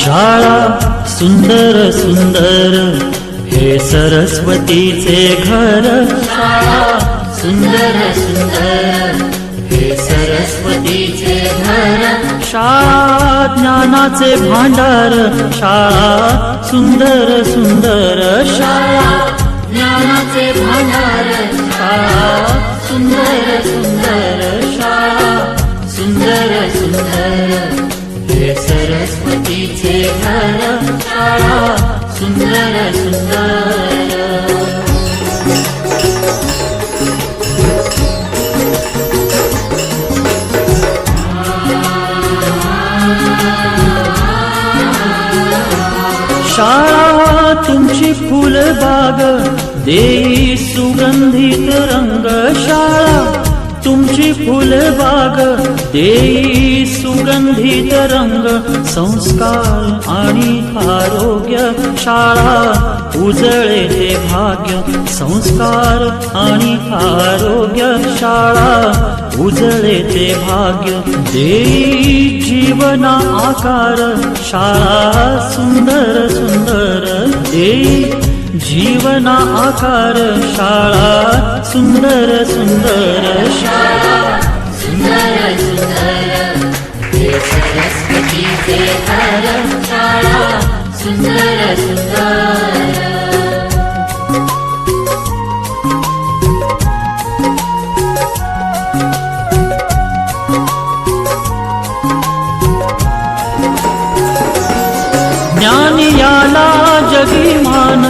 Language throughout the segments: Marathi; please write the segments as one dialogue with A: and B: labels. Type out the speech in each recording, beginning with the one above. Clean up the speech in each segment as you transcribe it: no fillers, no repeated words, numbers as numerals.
A: शाळा सुंदर सुंदर हे सरस्वतीचे घर, शाळा सुंदर सुंदर हे सरस्वतीचे घर, शाळा ज्ञानाचे भांडार, शाळा सुंदर सुंदर, शाळा ज्ञानाचे भांडार, शाळा सुंदर सुंदर, शाळा सुंदर सुंदर हे सरस्वतीचे घर, शाळा सुंदर सुंदर। शाळा तुमची फुलबाग देई सुगंधित रंग, शाळा तुमची फुलबाग देई सुगंधित रंग, संस्कार आणि आरोग्य, शाळा उजळे ते भाग्य, संस्कार आणि आरोग्य, शाळा उजळे ते भाग्य, देई जीवना आकार, शाळा सुंदर सुंदर देई जीवना आकार, शाळा सुंदर सुंदर, शाळा सुंदर सुंदर हे सरस्वतीचे घर, शाळा सुंदर सुंदर। ज्ञानी याला जगी मान,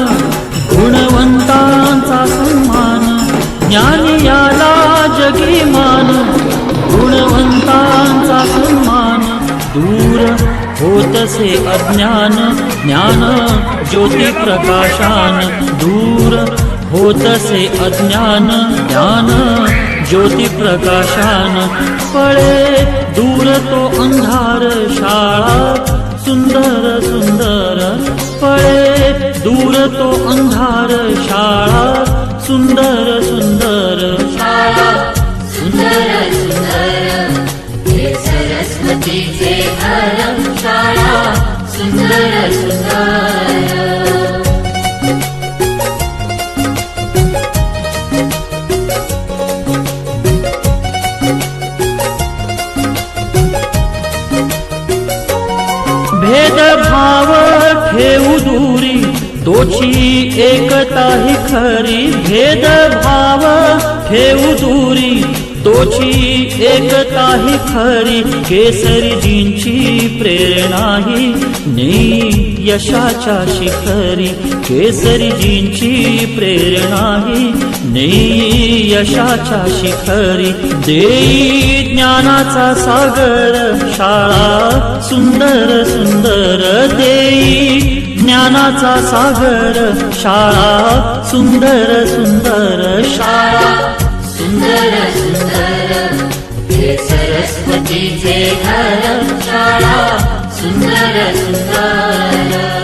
A: गुणवंतांचा सन्मान, ज्ञानी याला जगी मान, गुणवंतांचा सन्मान, दूर होतसे अज्ञान, ज्ञान ज्योती प्रकाशान, दूर होतसे अज्ञान, ज्ञान ज्योती प्रकाशान, पळे दूर तो अंधार, शाळा सुंदर सुंदर, पळे दूर तो अंधार, शाळा सुंदर सुंदर, शाळा सुंदर सुंदर हे सरस्वतीचे घर, शाळा सुंदर सुंदर। भेदभाव ठेवू दूरी, तोची एकता ही खरी, भेदभाव ठेवू दूरी, तोची एकता ही खरी, केसरीजींची प्रेरणा ही नेई यशाच्या शिखरी, केसरीजींची प्रेरणा ही नेई यशाच्या शिखरी, देई ज्ञानाचा सागर, शाळा सुंदर सुंदर देई ज्ञानाचा सागर, शाळा सुंदर सुंदर, शाळा सुंदर सुंदर हे सरस्वतीचे घर, शाळा सुंदर सुंदर।